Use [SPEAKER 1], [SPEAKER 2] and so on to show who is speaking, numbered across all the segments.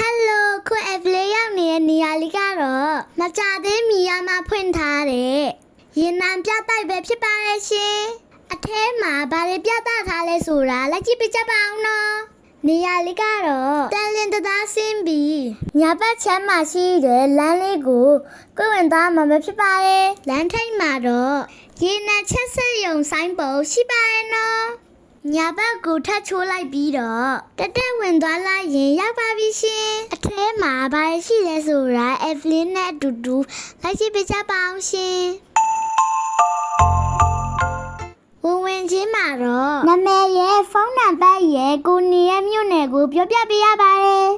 [SPEAKER 1] Hello ခု Evelyn ရောက်နေတဲ့နေရာလေးကတော့မကြသေးမီယာမှာဖွင့်ထားတဲ့ရင်နံပြတိုက်ပဲဖြစ်ပါရဲ့ရှင်အထဲမှာဘာတွေပြသထားလဲဆိုတာလိုက်ကြည့်ပြကြပါအောင်နော်နေရာလေးကတော့တန်လင်းတသားဆင်းပြီးညာဘက်ချမ်းမှာရှိတဲ့လမ်းလေးကိုကိုယ်ဝင်သွားမှာမဖြစ်ပါရဲ့လမ်းထိပ်မှာတော့ရင်နံချက်ဆက်ယုံဆိုင်ပုံရှိပါရဲ့နော်ညာဘက်ကိုထပ်ချိုးလိုက်ပြီးတော့တက်ဝင်သွားလိုက်ရင်ရောက်ပါပြီရှင်အထဲမှာဘာရှိလဲဆိုတာ Evelyn နဲ့အတူတူလိုက်ကြည့်ပြကြပါအောင်ရှင်ဝင်ချင်းမှာတော့နာမည်ရဲ့ဖုန်းနံပါတ်ရဲ့ကိုနေရဲ့မြို့နယ်ကိုပြောပြပေးရပါတယ်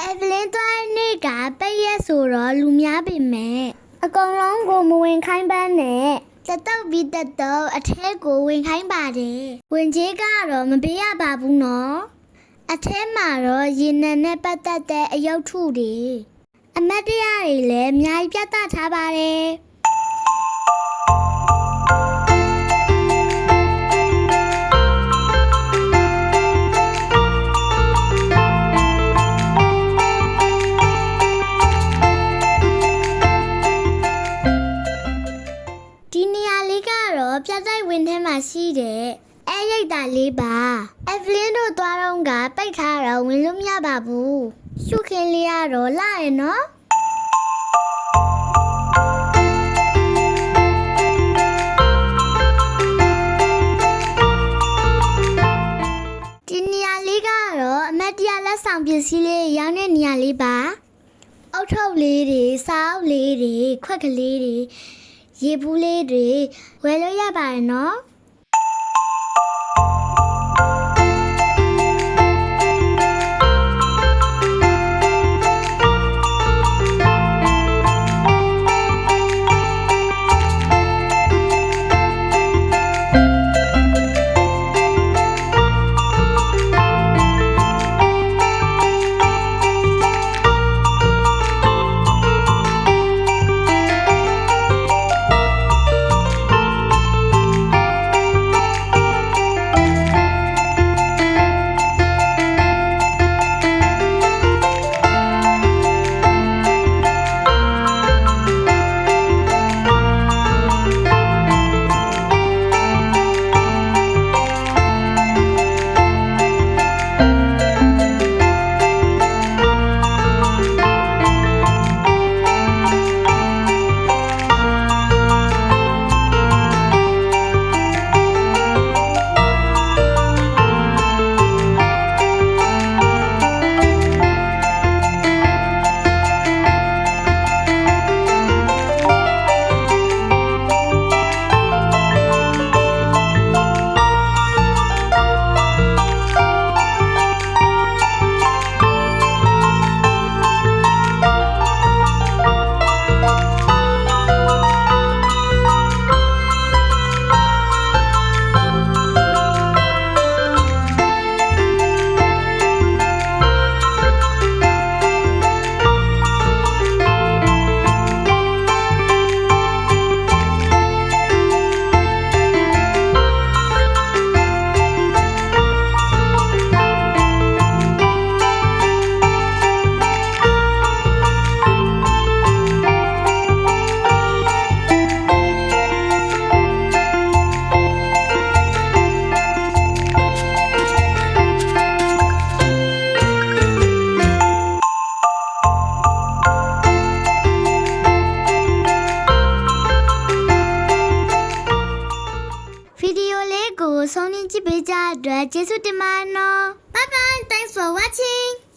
[SPEAKER 1] Evelyn သွားနေ့ကပိတ်ရက်ဆိုတော့လူများပေမဲ့အကုန်လုံးကိုမဝင်ခိုင်းပန်းနဲ့တက်တော့ပြီးတက်တော့အထဲကိုဝင်ခိုင်းပါတယ်ဝင်ကြီးကတော့မပေးရပါဘူးနော်အထဲမှာတော့ရေနံနဲ့ပတ်သက်တဲ့အယုတ်ထုတွေအမတ်တရားတွေလည်းအများကြီးပြသထားပါတယ်ပြတိုက်ဝင်ထဲမှာရှိတဲ့အဲရိတ်တာလေးပါ Evelyn တို့သွားတော့ကပိတ်ထားတော့ဝင်လို့မရပါဘူးရှုခင်းလေးကတော့လာရနော်ဒီနေရာလေးကတော့အမတ်တရားလက်ဆောင်ပစ္စည်းလေးရောင်းတဲ့နေရာလေးပါအုတ်ထုပ်လေးတွေစားအုပ်လေးတွေခွက်ကလေးတွေရေဘူးလေးတွေဝယ်လို့ရပါတယ်နော်ဆုံးနေကြည့်ပေးကြတဲ့အတွက်ကျေးဇူးတင်ပါတယ်နော် Bye bye thanks for watching